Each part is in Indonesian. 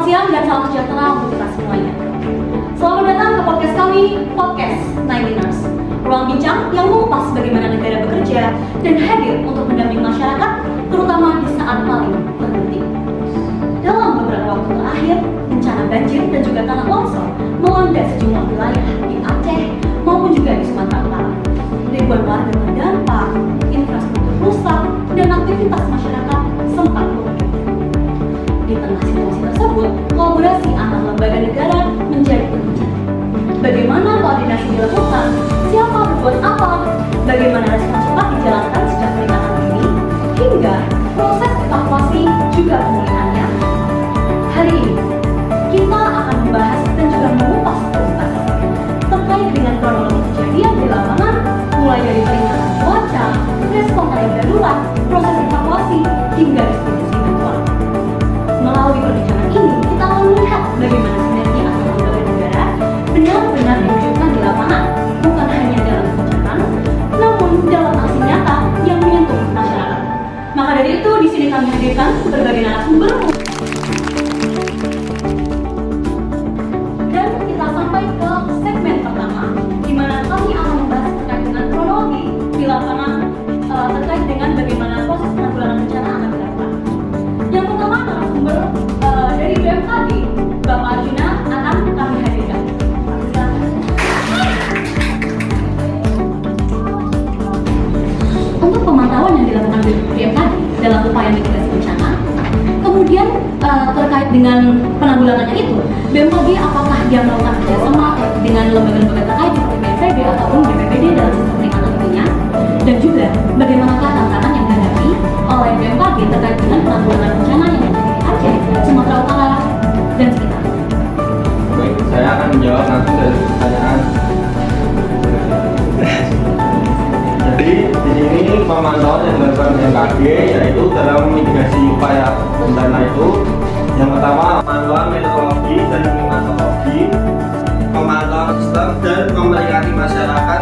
siang dan salam sejahtera untuk kita semuanya. Selamat datang ke podcast kami, Podcast Nineliners. Ruang bincang yang mengupas bagaimana negara bekerja dan hadir untuk mendampingi masyarakat, terutama di saat paling penting. Dalam beberapa waktu terakhir, bencana banjir dan juga tanah longsor melanda sejumlah wilayah di Aceh maupun juga di Sumatera Utara. Ribuan warga terdampak, infrastruktur rusak, dan aktivitas masyarakat sempat berhenti. Di tengah situasi tersebut, kolaborasi antar lembaga negara menjadi penting. Bagaimana koordinasi dilakukan? Siapa berbuat apa? Bagaimana respon cepat dijalankan sejak peringatan dini? Hingga proses evakuasi juga pemulihannya. Hari ini, kita akan membahas dan juga mengupas tuntas terkait dengan kronologi kejadian di lapangan, mulai dari peringatan cuaca, respon tanggap darurat, proses evakuasi, hingga distribusi bantuan. Melalui perbincangan ini, kita akan melihat bagaimana sinergi antar lembaga negara benar-benar diwujudkan di lapangan, bukan hanya dalam kebijakan, namun dalam aksi nyata yang menyentuh masyarakat. Maka dari itu, di sini kami hadirkan berbagai narasumber. Dan kita sampai ke segmen pertama, di mana kami akan membahas terkait dengan kronologi di lapangan terkait dengan bagaimana proses penanggulangan bencana akan dilakukan. Yang pertama narasumber dari BMKG, Bapak Arjuna akan kami hadirkan. Untuk pemantauan yang dilakukan BMKG dalam upaya mitigasi bencana, kemudian terkait dengan penanggulangannya itu, BMKG apakah dia melakukan kerjasama dengan lembaga-lembaga terkait seperti BNPB ataupun BPBD dalam sistem peringatan dininya, dan juga bagaimanakah tantangan yang dihadapi oleh BMKG terkait dengan penanggulangan bencana yang terjadi di Aceh, Sumatera Utara, dan sekitarnya. Baik, saya akan menjawab langsung dari pertanyaan. Jadi di sini pemantauan yang dilakukan BMKG yaitu dalam mitigasi upaya bencana itu, yang pertama pemantauan meteorologi dan klimatologi, pemantauan sistem dan memperingati masyarakat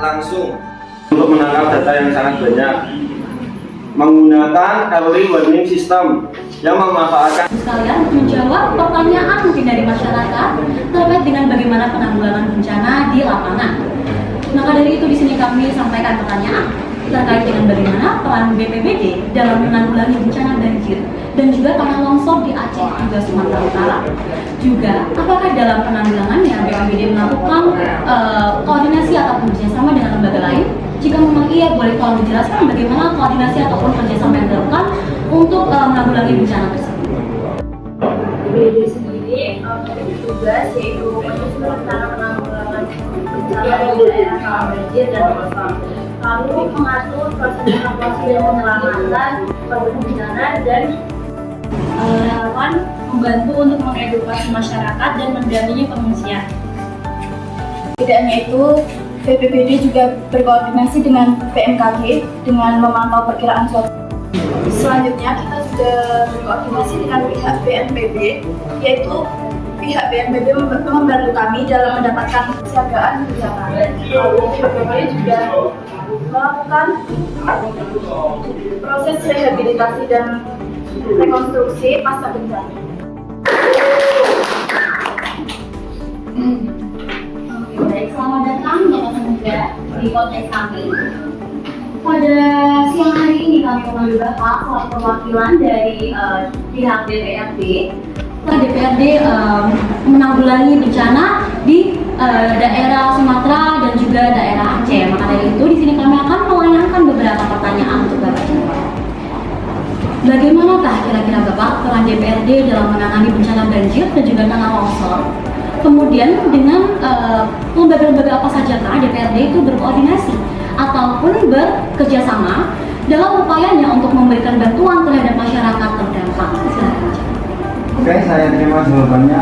langsung untuk menangkap data yang sangat banyak menggunakan early warning system yang memanfaatkan Sekalian menjawab pertanyaan mungkin dari masyarakat terkait dengan bagaimana penanggulangan bencana di lapangan. Maka dari itu di sini kami sampaikan pertanyaan terkait dengan bagaimana peran BPBD dalam menanggulangi bencana banjir dan juga tanah longsor di Aceh juga Sumatera Utara. Juga apakah dalam penanggulangannya BPBD melakukan koordinasi ataupun kerjasama dengan lembaga lain? Jika memang iya, boleh tolong dijelaskan bagaimana koordinasi ataupun kerjasama yang dilakukan untuk menanggulangi bencana tersebut. BPBD sendiri tugas yaitu menyusun rencana penanggulangan bencana di daerah rawan banjir dan longsor, lalu mengatur proses evakuasi dan penyelamatan korban bencana, dan relawan membantu untuk mengedukasi masyarakat dan mendampingi pengungsian. Tidak hanya itu, BPBD juga berkoordinasi dengan BMKG dengan memantau perkiraan cuaca. Selanjutnya kita sudah berkoordinasi dengan pihak BNPB, yaitu pihak BNPB membantu kami dalam mendapatkan kesiagaan bencana. Lalu BPBD juga melakukan proses rehabilitasi dan rekonstruksi pasca bencana. Baik, selamat datang Bapak Semuda di podcast kami. Pada siang hari ini kami memanggil Bapak selaku perwakilan dari pihak DPRD. DPRD menanggulangi bencana di daerah Sumatera dan juga daerah Aceh. Maka dari itu di sini kami akan melayangkan beberapa pertanyaan untuk Bapak semua. Bagaimanakah kira-kira Bapak peran DPRD dalam menangani bencana banjir dan juga tanah longsor? Kemudian dengan lembaga-lembaga apa saja DPRD itu berkoordinasi ataupun bekerjasama dalam upayanya untuk memberikan bantuan terhadap masyarakat terdampak? Oke, saya terima jawabannya.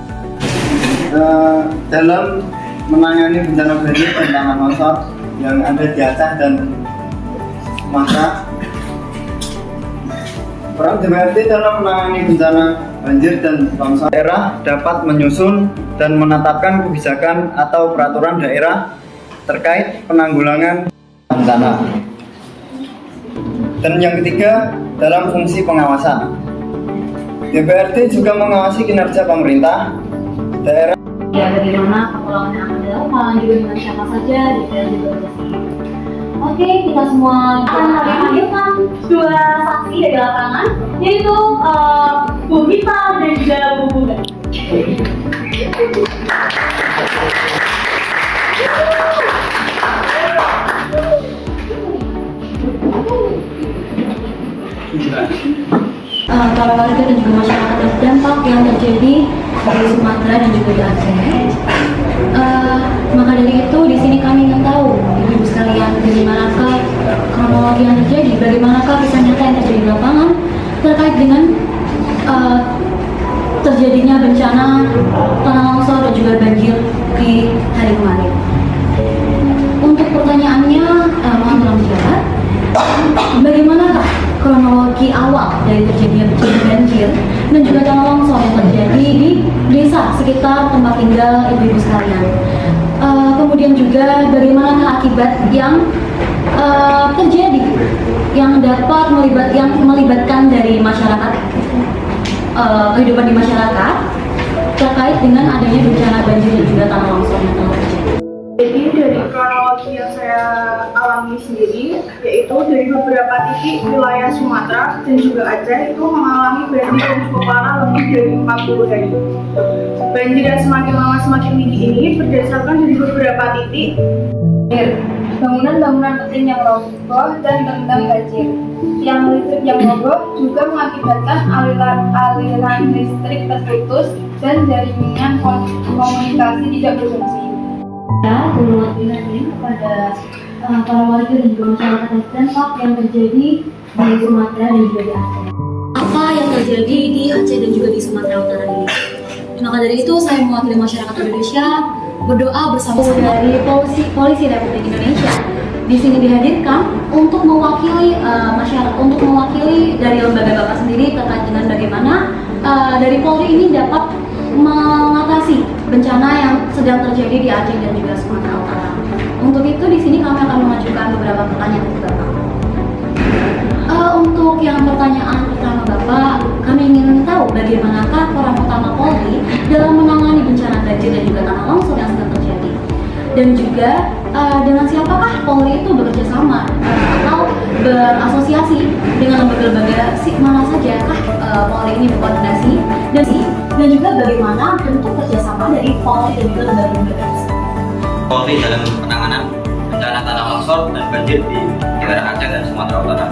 Dalam menangani bencana banjir dan tanah longsor yang ada di Aceh dan Sumatera, peran DPRD dalam menangani bencana banjir dan longsor daerah dapat menyusun dan menetapkan kebijakan atau peraturan daerah terkait penanggulangan bencana. Dan yang ketiga, dalam fungsi pengawasan. DPRD juga mengawasi kinerja pemerintah daerah. Ya, bagaimana kepulangan yang akan dilakukan, juga dengan siapa saja, detail juga sih. Oke, kita semua akan menghadirkan dua saksi dari lapangan, yaitu Bu Gita dan juga Bu Buda. Para warga dan juga masyarakat terdampak yang terjadi di Sumatera dan juga di Aceh. Maka dari itu di sini kami ingin tahu, ibu-ibu sekalian, bagaimanakah kronologi yang terjadi, bagaimanakah kisah nyata yang terjadi di lapangan terkait dengan terjadinya bencana tanah longsor dan juga banjir di hari kemarin. Untuk pertanyaannya, mohon tolong dijawab. Bagaimanakah kronologi awal dari terjadinya bencana banjir dan juga tanah longsor yang terjadi di desa sekitar tempat tinggal ibu-ibu sekalian? Kemudian juga bagaimanakah akibat yang terjadi yang dapat melibatkan dari masyarakat, kehidupan di masyarakat terkait dengan adanya bencana banjir dan juga tanah longsor yang telah terjadi? Jadi dari kronologi yang saya alami sendiri, yaitu dari beberapa titik wilayah Sumatera dan juga Aceh itu mengalami banjir yang cukup parah lebih dari 40 hari. Banjir yang semakin lama semakin tinggi ini berdasarkan dari beberapa titik bangunan-bangunan penting yang roboh dan terendam banjir. Tiang listrik yang roboh juga mengakibatkan aliran listrik terputus dan jaringan komunikasi tidak berfungsi. Menurut ini kepada para warga dan juga masyarakat terdampak yang terjadi di Sumatera dan juga di Aceh. Apa yang terjadi di Aceh dan juga di Sumatera Utara ini? Maka dari itu saya mewakili masyarakat Indonesia berdoa bersama-sama dari Polisi Republik Indonesia di sini dihadirkan untuk mewakili masyarakat, untuk mewakili dari lembaga Bapak sendiri terkait dengan bagaimana dari Polri ini dapat mengatasi bencana yang sedang terjadi di Aceh dan juga Sumatera Utara. Untuk itu di sini kami akan mengajukan beberapa pertanyaan untuk Bapak. Untuk yang pertanyaan pertama Bapak, kami ingin tahu bagaimanakah peran utama Polri dalam menangani bencana banjir dan juga tanah longsor yang sedang terjadi, dan juga dengan siapakah Polri itu bekerja sama atau berasosiasi dengan lembaga-lembaga mana saja kah Polri ini berkoordinasi, dan juga bagaimana bentuk kerjasama dari Polri dan juga lembaga-lembaga tersebut. Polri dalam penanganan bencana tanah longsor dan banjir di daerah Aceh dan Sumatera Utara.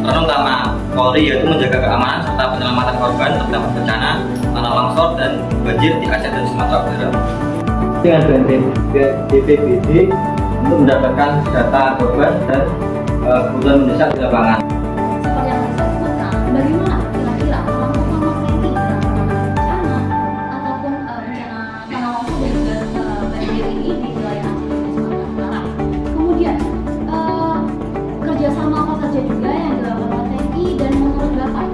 Peran utama Polri yaitu menjaga keamanan serta penyelamatan korban terdampak bencana tanah longsor dan banjir di Aceh dan Sumatera Utara. Dengan BPBD untuk mendapatkan data korban dan kebutuhan mendesak di lapangan. Seperti yang saya sebutkan, bagaimana kira-kira peran utama TNI dalam penanganan bencana ataupun bencana tanah longsor dan juga banjir ini di wilayah Aceh dan Sumatera Utara. Kemudian kerjasama apa saja juga yang dilakukan oleh TNI, dan menurut Bapak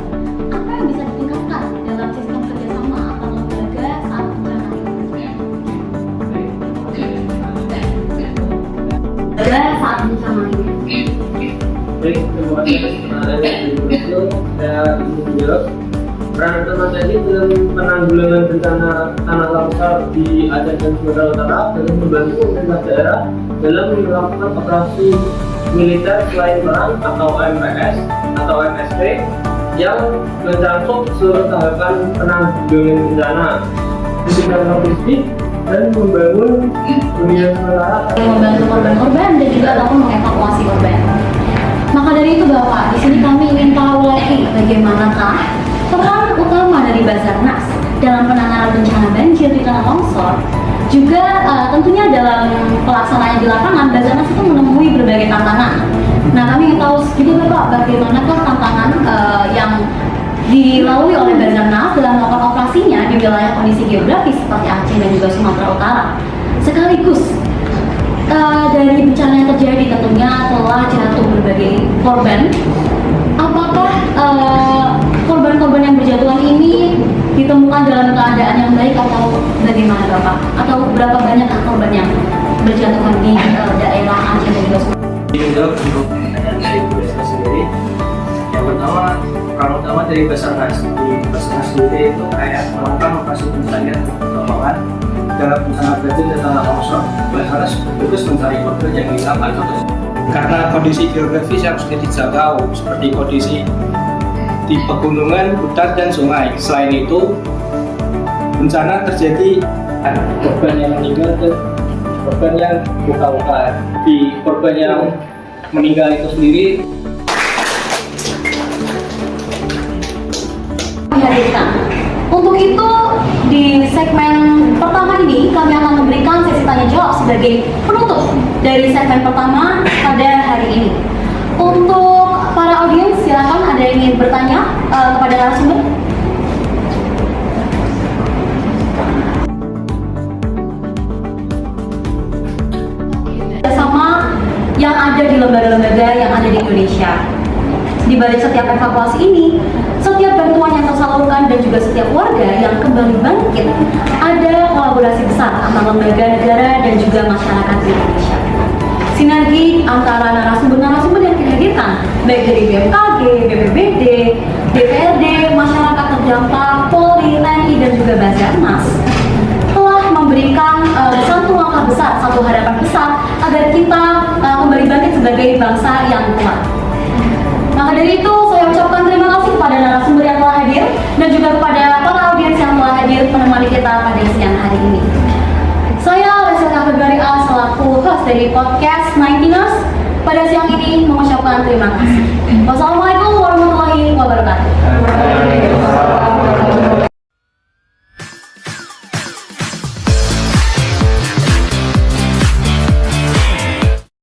apa yang bisa ditingkatkan dalam sistem kerjasama antar lembaga saat bencana ini terjadi? Saat bencana ini. Baik, terima kasih atas pertanyaan itu. Saya ingin menjawab. Peran utama TNI dalam penanggulangan bencana tanah longsor di Aceh dan Sumatera Utara dalam membantu pemerintah daerah dalam melakukan operasi militer selain perang atau OMPS atau MSP yang mencakup seluruh tahapan penanggulangan bencana di bidang logistik dan membangun hunian sementara, membantu korban-korban dan juga ataupun mengevakuasi korban. Maka dari itu Bapak, di sini kami ingin tahu lagi bagaimanakah peran utama dari Basarnas dalam penanganan bencana banjir di tanah longsor. Juga tentunya dalam pelaksanaan di lapangan, Basarnas itu menemui berbagai tantangan. Nah, kami ingin tahu juga Bapak, bagaimanakah tantangan yang dilalui oleh Basarnas dalam melakukan operasinya di wilayah kondisi geografis seperti Aceh dan juga Sumatera Utara. Sekaligus dari bencana yang terjadi tentunya telah jatuh berbagai korban. Apakah korban-korban yang berjatuhan ini ditemukan dalam keadaan yang baik atau bagaimana Bapak? Atau berapa banyak korban yang berjatuhan di daerah Aceh dan juga Sumatera? Menjawab untuk pertanyaan dari Bu Desa sendiri. Yang pertama, peran utama dari Basarnas. Di Basarnas sendiri itu kayak melakukan operasi pencarian pertolongan dalam bencana banjir dan tanah longsor. Basarnas bertugas mencari korban yang hilang atau karena kondisi geografis yang sudah dijangkau seperti kondisi di pegunungan, hutan, dan sungai. Selain itu, bencana terjadi korban yang meninggal dan korban yang luka-luka. Di korban yang meninggal itu sendiri dihadirkan. Untuk itu di segmen pertama ini kami akan memberikan sesi tanya jawab sebagai penutup dari segmen pertama pada hari ini. Untuk para audiens silakan ada yang ingin bertanya kepada narasumber. Sama yang ada di lembaga-lembaga yang ada di Indonesia. Di balik setiap evakuasi ini, setiap bantuan yang tersalurkan dan juga setiap warga yang kembali bangkit, ada kolaborasi besar antara lembaga negara dan juga masyarakat di Indonesia. Sinergi antara narasumber-narasumber yang dihadirkan, baik dari BMKG, BPBD, DPRD, masyarakat terdampak, Polri, TNI, dan juga Basarnas, telah memberikan satu langkah besar, satu harapan besar agar kita kembali bangkit sebagai bangsa yang kuat. Maka dari itu saya ucapkan terima kasih kepada narasumber yang telah hadir dan juga kepada para audiens yang telah hadir menemani kita pada siang hari ini. Saya Reselka Februaria selaku host dari podcast 19ers pada siang ini mengucapkan terima kasih. Wassalamualaikum warahmatullahi wabarakatuh.